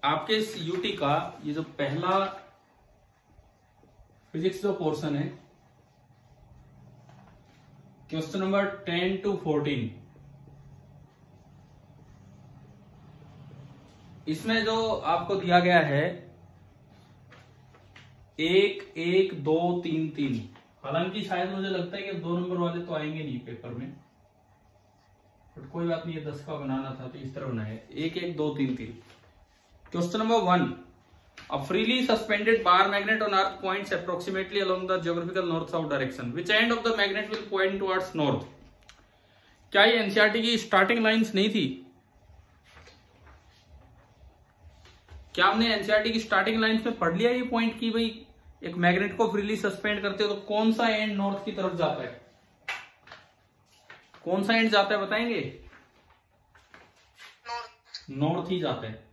आपके इस यूटी का ये जो पहला फिजिक्स जो पोर्शन है, क्वेश्चन नंबर 10 to 14, इसमें जो आपको दिया गया है 1, 1, 2, 3, 3, हालांकि शायद मुझे लगता है कि 2 नंबर वाले तो आएंगे नहीं पेपर में, बट कोई बात नहीं, ये 10 का बनाना था तो इस तरह बनाया 1, 1, 2, 3, 3। Question number 1, a freely suspended bar magnet on earth points approximately along the geographical north south direction, which end of the magnet will point towards north। क्या ये एनसीईआरटी की स्टार्टिंग लाइंस नहीं थी? क्या हमने एनसीईआरटी की स्टार्टिंग लाइंस में पढ़ लिया ये पॉइंट की भाई एक मैग्नेट को फ्रीली सस्पेंड करते हो तो कौन सा एंड नॉर्थ की तरफ जाता है? कौन सा एंड जाता है बताएंगे? नॉर्थ ही जाता है।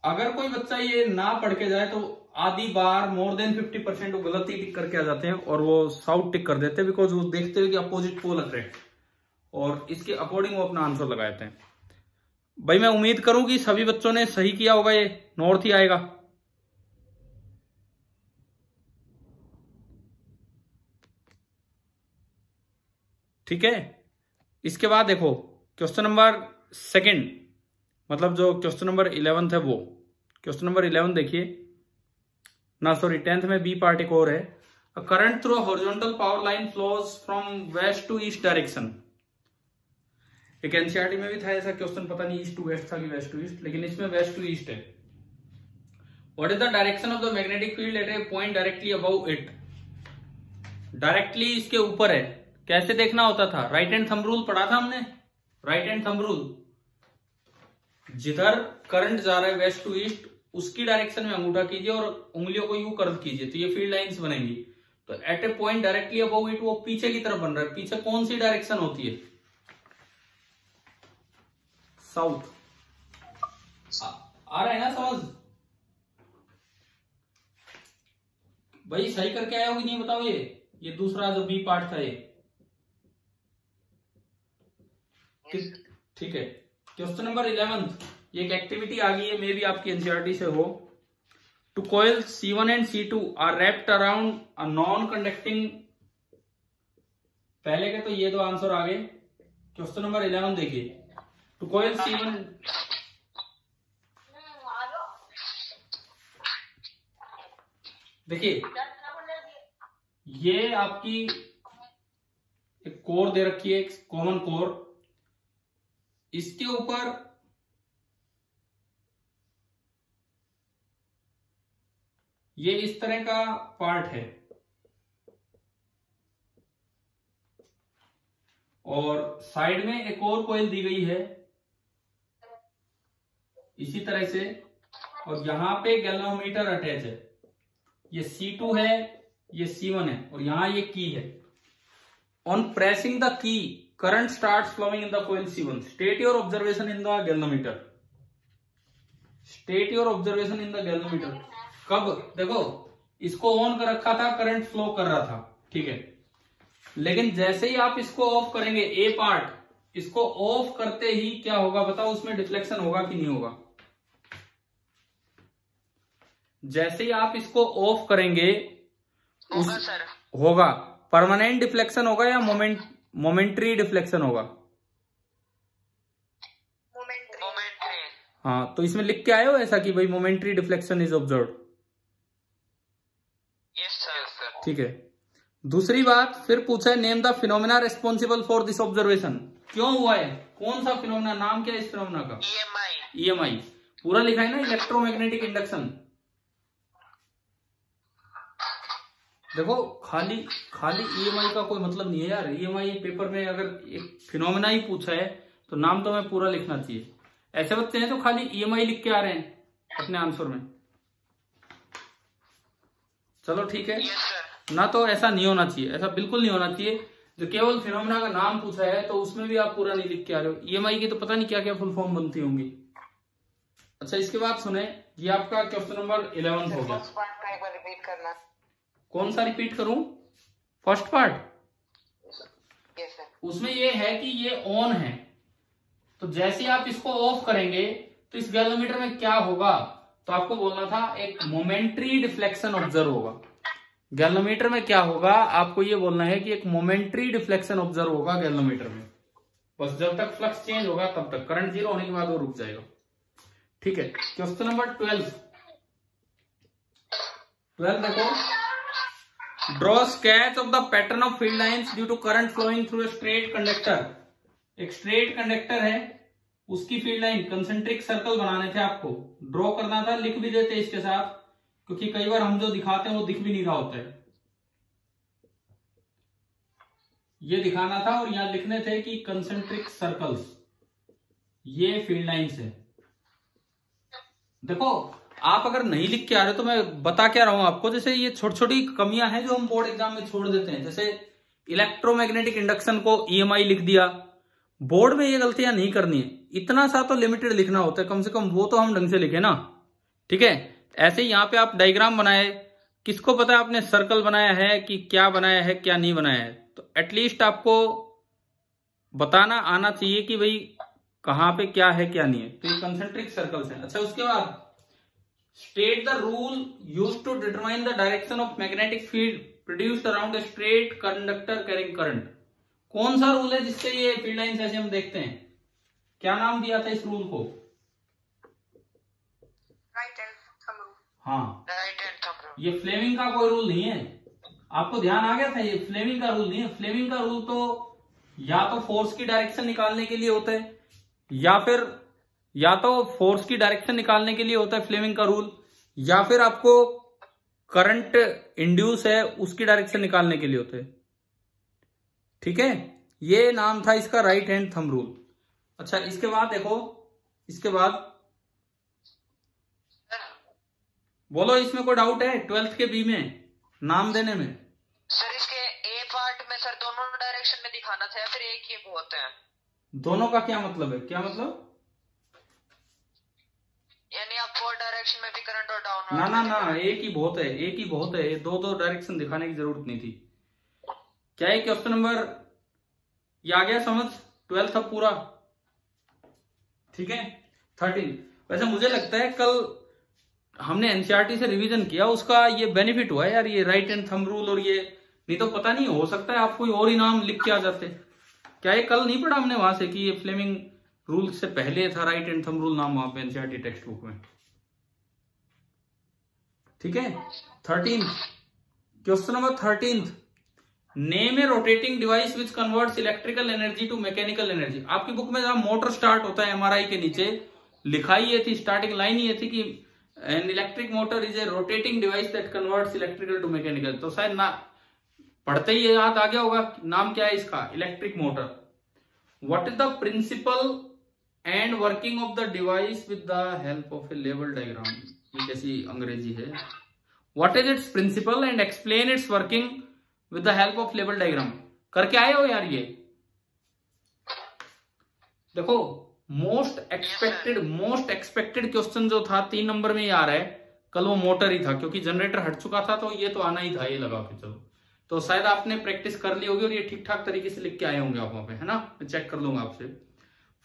अगर कोई बच्चा ये ना पढ़ के जाए तो आधी बार मोर देन 50% वो गलत ही टिक करके आ जाते हैं और वो साउथ टिक कर देते हैं, बिकॉज वो देखते हैं कि अपोजिट पोल अट्रैक्ट, और इसके अकॉर्डिंग वो अपना आंसर लगाते हैं। भाई मैं उम्मीद करूं कि सभी बच्चों ने सही किया होगा, ये नॉर्थ ही आएगा। ठीक है, इसके बाद देखो क्वेश्चन नंबर 2, मतलब जो क्वेश्चन नंबर 11 है वो क्वेश्चन नंबर 11 देखिए ना, सॉरी 10th में बी पार्ट एक और है। A current through horizontal power line flows from west to east direction. एक एनसीईआरटी में भी था ऐसा क्वेश्चन, पता नहीं ईस्ट टू वेस्ट था कि वेस्ट टू ईस्ट, लेकिन इसमें वेस्ट टू ईस्ट है। What is the direction of the magnetic field at a point directly above it? Directly इसके ऊपर है, कैसे देखना होता था? राइट हैंड थंब रूल पढ़ा था हमने, राइट हैंड थंब रूल, जिधर करंट जा रहा है वेस्ट टू ईस्ट उसकी डायरेक्शन में अंगूठा कीजिए और उंगलियों को यूं कर्व कीजिए तो ये फील्ड लाइंस बनेंगी। तो at a point directly above it वो पीछे की तरफ बन रहा है, पीछे कौन सी डायरेक्शन होती है? साउथ। आ रहा है ना समझ? भाई सही करके आया हो कि नहीं बताओ? ये दूसरा जो बी पार्ट था ये ठीक है। क्वेश्चन नंबर 11, ये एक एक्टिविटी आ गई है, मे भी आपकी एनसीईआरटी से हो। Two coil C1 and C2 are wrapped around a non conducting, पहले के तो ये दो आंसर आ गए। क्वेश्चन नंबर 11 देखिए, टू कॉइल C1, देखिए ये आपकी एक कोर दे रखी है, एक कॉमन कोर, इसके ऊपर ये इस तरह का पार्ट है और साइड में एक और कॉइल दी गई है इसी तरह से, और यहां पे गैल्वेनोमीटर अटैच है। ये C2 है, ये C1 है, और यहां ये की है। On pressing the key current starts flowing in the coil C1. State your observation in the galvanometer. State your observation in the galvanometer. कब? देखो इसको ऑन कर रखा था, करंट फ्लो कर रहा था, ठीक है, लेकिन जैसे ही आप इसको ऑफ करेंगे, ए पार्ट, इसको ऑफ करते ही क्या होगा बताओ? उसमें डिफ्लेक्शन होगा कि नहीं होगा? जैसे ही आप इसको ऑफ करेंगे होगा परमानेंट डिफ्लेक्शन होगा या मोमेंट्री डिफ्लेक्शन होगा? मोमेंट्री। हाँ, तो इसमें लिख के आए हो ऐसा कि भाई momentary deflection is observed? Yes sir. ठीक है। दूसरी बात फिर पूछा है, name the phenomena responsible for this observation. क्यों हुआ है? कौन सा फिनोमेना? नाम क्या है इस फिनोमेना का? EMI। पूरा लिखा है ना, इलेक्ट्रोमैग्नेटिक इंडक्शन। देखो खाली EMI का कोई मतलब नहीं है यार। EMI पेपर में अगर एक फिनोमेना ही पूछा है तो नाम तो हमें पूरा लिखना चाहिए। ऐसे बच्चे हैं तो खाली EMI लिख के आ रहे हैं अपने आंसर में। चलो ठीक है ना, तो ऐसा नहीं होना चाहिए, ऐसा बिल्कुल नहीं होना चाहिए। जो केवल फिनोमेना का नाम पूछा है तो उसमें भी आप पूरा नहीं लिख के आ रहे हो। EMI की तो पता नहीं क्या क्या फुल फॉर्म बनती होंगी। अच्छा इसके बाद सुने, ये आपका क्वेश्चन नंबर 11 हो गया। रिपीट करना। कौन सा रिपीट करूं? First part? उसमें ये है कि ये ऑन है, तो जैसे आप इसको ऑफ करेंगे तो इस गैल्वेनोमीटर में क्या होगा, तो आपको बोलना था एक मोमेंट्री डिफ्लेक्शन ऑब्जर्व होगा। गैल्वेनोमीटर में क्या होगा, आपको ये बोलना है कि एक मोमेंट्री डिफ्लेक्शन ऑब्जर्व होगा गैल्वेनोमीटर में। बस जब तक फ्लक्स चेंज होगा तब तक, करंट जीरो होने के बाद वो रुक जाएगा। ठीक है, क्वेश्चन नंबर 12 देखो, draw sketch of the pattern of field lines due to current flowing through a straight conductor. एक स्ट्रेट कंडक्टर है, उसकी फील्ड लाइन कंसेंट्रिक सर्कल बनाने थे, आपको ड्रॉ करना था, लिख भी देते इसके साथ, क्योंकि कई बार हम जो दिखाते हैं वो दिख भी नहीं रहा होता है। ये दिखाना था और यहां लिखने थे कि कंसेंट्रिक सर्कल्स, ये फील्ड लाइंस है। देखो आप अगर नहीं लिख के आ रहे तो मैं बता क्या रहा हूं आपको, जैसे ये छोटी छोटी कमियां हैं जो हम बोर्ड एग्जाम में छोड़ देते हैं। जैसे इलेक्ट्रोमैग्नेटिक इंडक्शन को EMI लिख दिया, बोर्ड में ये गलतियां नहीं करनी है। इतना सा तो लिमिटेड लिखना होता है, कम से कम वो तो हम ढंग से लिखे ना। ठीक है, ऐसे ही यहाँ पे आप डायग्राम बनाए, किसको पता है आपने सर्कल बनाया है कि क्या बनाया है क्या नहीं बनाया है, तो एटलीस्ट आपको बताना आना चाहिए कि भाई कहां पे क्या है क्या नहीं है। तो ये कंसेंट्रिक सर्कल्स हैं। अच्छा, उसके बाद state the rule used to determine the direction of magnetic field produced around a straight conductor carrying current. कौन सा रूल है जिससे ये फील्ड लाइंस ऐसे हम देखते हैं, क्या नाम दिया था इस रूल को? Right hand thumb rule. हाँ, राइट हैंड थंब रूल। ये फ्लेमिंग का कोई रूल नहीं है, आपको ध्यान आ गया था, ये फ्लेमिंग का रूल नहीं है। फ्लेमिंग का रूल तो या तो फोर्स की डायरेक्शन निकालने के लिए होता है, या तो फोर्स की डायरेक्शन निकालने के लिए होता है फ्लेमिंग का रूल, या फिर आपको करंट इंड्यूस है उसकी डायरेक्शन निकालने के लिए होता है। ठीक है, ये नाम था इसका राइट हैंड थंब रूल। अच्छा, इसके बाद देखो, इसके बाद बोलो, इसमें कोई डाउट है 12th के बी में नाम देने में? सर इसके ए पार्ट में सर दोनों डायरेक्शन में दिखाना था या फिर एक ही होते हैं? दोनों का क्या मतलब है, क्या मतलब? यानी आप फोर डायरेक्शन में भी करंट और डाउन? ना ना ना, एक ही बहुत है, एक ही बहुत है, दो दो डायरेक्शन दिखाने की जरूरत नहीं थी। क्या है क्वेश्चन नंबर, ये आ गया समझ? 12th अब पूरा। ठीक है, 13। वैसे मुझे लगता है कल हमने एनसीईआरटी से रिवीजन किया, उसका ये बेनिफिट हुआ है यार, ये राइट हैंड थंब रूल और ये, नहीं तो पता नहीं, हो सकता है आप कोई और ही नाम लिख के आ जाते। क्या ये कल नहीं पढ़ा हमने वहां से कि ये फ्लेमिंग रूल से पहले था राइट हैंड थंब रूल नाम वहां पे एनसीईआरटी टेक्स्ट बुक में? ठीक है, 13 question number 13, name a rotating device which converts electrical energy to mechanical energy. आपकी बुक में जहां मोटर स्टार्ट होता है एमआरआई के नीचे लिखाई ये थी, स्टार्टिंग लाइन ये थी कि an electric motor is a rotating device that converts electrical to mechanical. तो शायद ना पढ़ते ही याद आ गया होगा, नाम क्या है इसका, electric motor. What is the principle and working of the device with the help of a लेवल डायग्राम। ये कैसी अंग्रेजी है? What is its principle and explain its working with the help of लेवल डायग्राम। करके आए हो यार ये? देखो मोस्ट एक्सपेक्टेड क्वेश्चन जो था 3 नंबर में ही आ रहा है, कल वो मोटर ही था, क्योंकि जनरेटर हट चुका था तो ये तो आना ही था, ये लगा के चलो। तो शायद आपने प्रैक्टिस कर ली होगी और ये ठीक ठाक तरीके से लिख के आए होंगे आप वहां पे, है ना? मैं चेक कर लूंगा आपसे।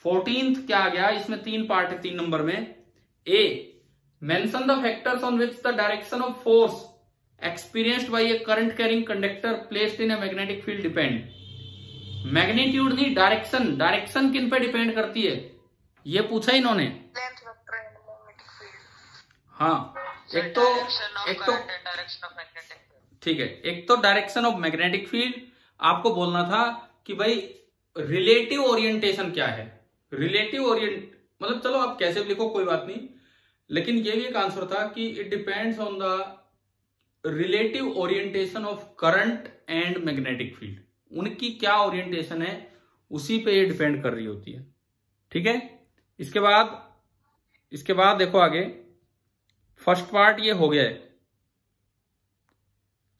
14th क्या आ गया, इसमें 3 पार्ट है 3 नंबर में। A, mention the factors on which the direction of force experienced by a current carrying conductor placed in a magnetic field depend. Magnitude नहीं, डायरेक्शन। डायरेक्शन किन पे डिपेंड करती है ये पूछा इन्होंने। हाँ, एक तो ठीक है, एक तो डायरेक्शन ऑफ मैग्नेटिक फील्ड। आपको बोलना था कि भाई रिलेटिव ओरिएंटेशन क्या है। रिलेटिव ओरिएंट मतलब चलो आप कैसे भी लिखो कोई बात नहीं, लेकिन ये भी एक आंसर था कि it depends on the relative orientation of current and magnetic field. उनकी क्या ओरिएंटेशन है उसी पे ये डिपेंड कर रही होती है। ठीक है, इसके बाद देखो आगे, फर्स्ट पार्ट ये हो गया है।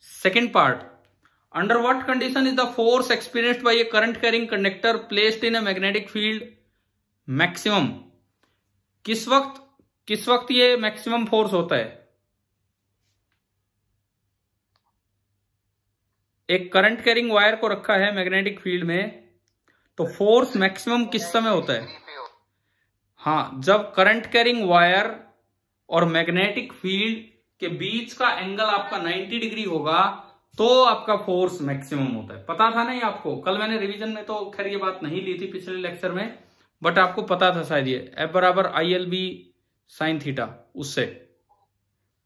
Second part, under what condition is the force experienced by a current carrying conductor placed in a magnetic field maximum. किस वक्त ये मैक्सिमम फोर्स होता है? एक करंट कैरिंग वायर को रखा है मैग्नेटिक फील्ड में, तो फोर्स मैक्सिमम किस समय होता है? हाँ, जब करंट कैरिंग वायर और मैग्नेटिक फील्ड के बीच का एंगल आपका 90 डिग्री होगा तो आपका फोर्स मैक्सिमम होता है। पता था नहीं आपको? कल मैंने रिवीजन में तो खैर ये बात नहीं ली थी पिछले लेक्चर में, बट आपको पता था शायद ये F बराबर ILB साइन थीटा उससे।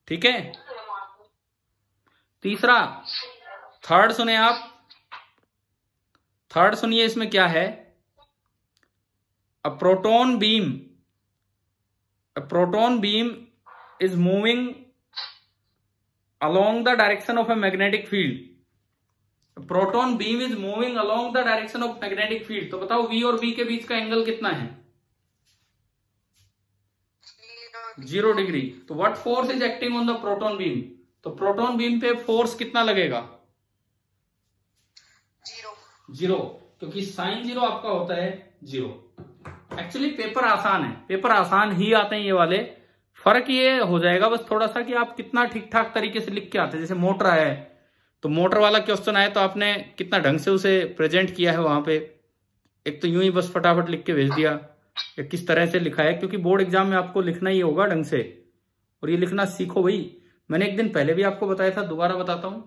ठीक है, तीसरा, थर्ड सुने आप, थर्ड सुनिए, इसमें क्या है? A proton beam is moving along the direction of a magnetic field. Proton beam is moving along the direction of magnetic field. तो बताओ V और B के बीच का एंगल कितना है? 0 डिग्री। तो what force is acting on the proton beam? तो proton beam पे फोर्स कितना लगेगा? 0, क्योंकि साइन 0 आपका होता है 0। एक्चुअली पेपर आसान है, पेपर आसान ही आते हैं ये वाले। फर्क ये हो जाएगा बस थोड़ा सा कि आप कितना ठीक ठाक तरीके से लिख के आते हैं। जैसे मोटर है तो मोटर वाला क्वेश्चन आए तो आपने कितना ढंग से उसे प्रेजेंट किया है वहां पे। एक तो यूं ही बस फटाफट लिख के भेज दिया, या किस तरह से लिखा है, क्योंकि बोर्ड एग्जाम में आपको लिखना ही होगा ढंग से, और ये लिखना सीखो भाई। मैंने एक दिन पहले भी आपको बताया था, दोबारा बताता हूं।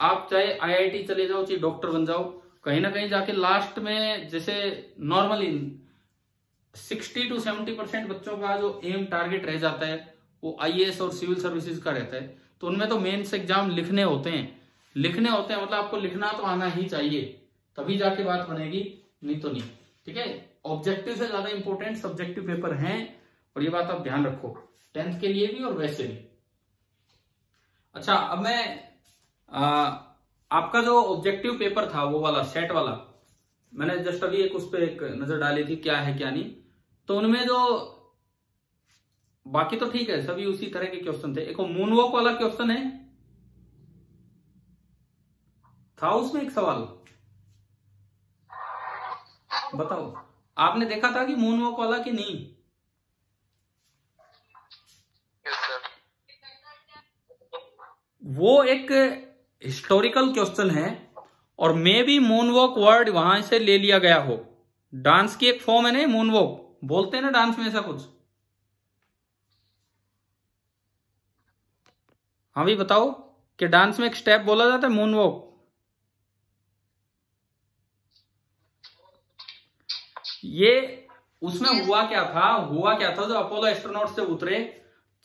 आप चाहे IIT चले जाओ, चाहे डॉक्टर बन जाओ, कहीं ना कहीं जाके लास्ट में जैसे नॉर्मली 60 to 70% बच्चों का जो एम टारगेट रह जाता है वो IAS और सिविल सर्विसेज का रहता है। तो उनमें तो मेंस एग्जाम लिखने होते हैं मतलब आपको लिखना तो आना ही चाहिए, तभी जाके बात बनेगी, नहीं तो नहीं। ठीक है, ऑब्जेक्टिव से ज्यादा इंपॉर्टेंट सब्जेक्टिव पेपर हैं, और ये बात आप ध्यान रखो 10th के लिए भी और वैसे भी। अच्छा, अब मैं आपका जो ऑब्जेक्टिव पेपर था वो वाला सेट वाला, मैंने जस्ट अभी उस पर एक नजर डाली थी क्या है क्या नहीं। तो उनमें जो बाकी तो ठीक है, सभी उसी तरह के क्वेश्चन थे। एक मूनवॉक वाला क्वेश्चन है था, उसमें एक सवाल बताओ, आपने देखा था कि मूनवॉक वाला कि नहीं? वो एक हिस्टोरिकल क्वेश्चन है, और मे बी मूनवॉक वर्ड वहां से ले लिया गया हो। डांस की एक फॉर्म है ना मूनवॉक, बोलते हैं ना डांस में ऐसा कुछ। हाँ भी बताओ कि डांस में एक स्टेप बोला जाता है मूनवॉक। ये उसमें हुआ क्या था जो अपोलो एस्ट्रोनॉट से उतरे,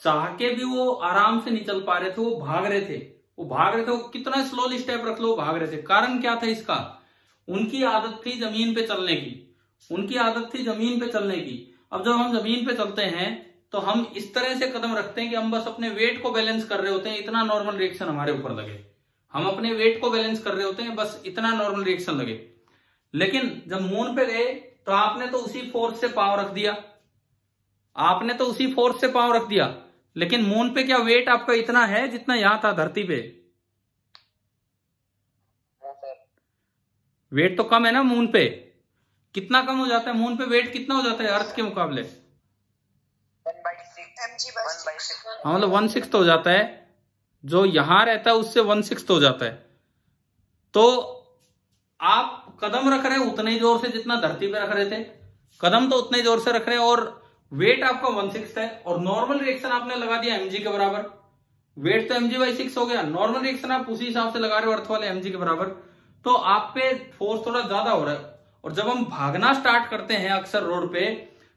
चाह के भी वो आराम से नहीं चल पा रहे थे, वो भाग रहे थे, वो कितना स्लोली स्टेप रख लो, वो भाग रहे थे। कारण क्या था इसका? उनकी आदत थी जमीन पे चलने की। अब जब हम जमीन पे चलते हैं तो हम इस तरह से कदम रखते हैं कि हम बस अपने वेट को बैलेंस कर रहे होते हैं, इतना नॉर्मल रिएक्शन हमारे ऊपर लगे। हम अपने वेट को बैलेंस कर रहे होते हैं, बस इतना नॉर्मल रिएक्शन लगे। लेकिन जब मून पे गए तो आपने तो उसी फोर्स से पांव रख दिया, लेकिन मून पे क्या वेट आपका इतना है जितना यहां था धरती पे? वेट तो कम है ना मून पे। कितना कम हो जाता है मून पे? वेट कितना हो जाता है अर्थ के मुकाबले? 1/6। हाँ, मतलब 1/6 हो जाता है। जो यहां रहता है उससे 1/6 हो जाता है। तो आप कदम रख रहे हैं उतने ही जोर से जितना धरती पे रख रहे थे, कदम तो उतने जोर से रख रहे हैं, और वेट आपका 1/6 है, और नॉर्मल रिएक्शन आपने लगा दिया mg के बराबर। वेट तो mg/6 हो गया, नॉर्मल रिएक्शन आप उसी हिसाब से लगा रहे हो अर्थ वाले mg के बराबर। तो आप पे फोर्स थोड़ा ज्यादा हो रहा है। और जब हम भागना स्टार्ट करते हैं अक्सर रोड पे,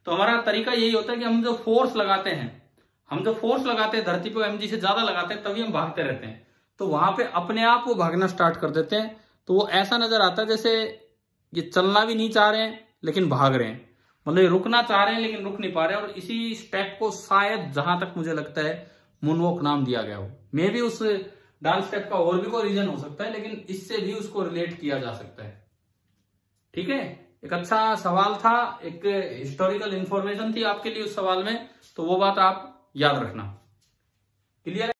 तो हमारा तरीका यही होता है कि हम जो फोर्स लगाते हैं धरती पे mg से ज्यादा लगाते हैं, तभी हम भागते रहते हैं। तो वहां पे अपने आप वो भागना स्टार्ट कर देते हैं। तो वो ऐसा नजर आता है जैसे ये चलना भी नहीं चाह रहे हैं लेकिन भाग रहे हैं, मतलब ये रुकना चाह रहे हैं लेकिन रुक नहीं पा रहे हैं। और इसी स्टेप को शायद जहां तक मुझे लगता है मूनवॉक नाम दिया गया हो। मे भी उस डांस स्टेप का और भी कोई रीजन हो सकता है, लेकिन इससे भी उसको रिलेट किया जा सकता है। ठीक है, एक अच्छा सवाल था, एक हिस्टोरिकल इंफॉर्मेशन थी आपके लिए उस सवाल में, तो वो बात आप याद रखना। क्लियर है?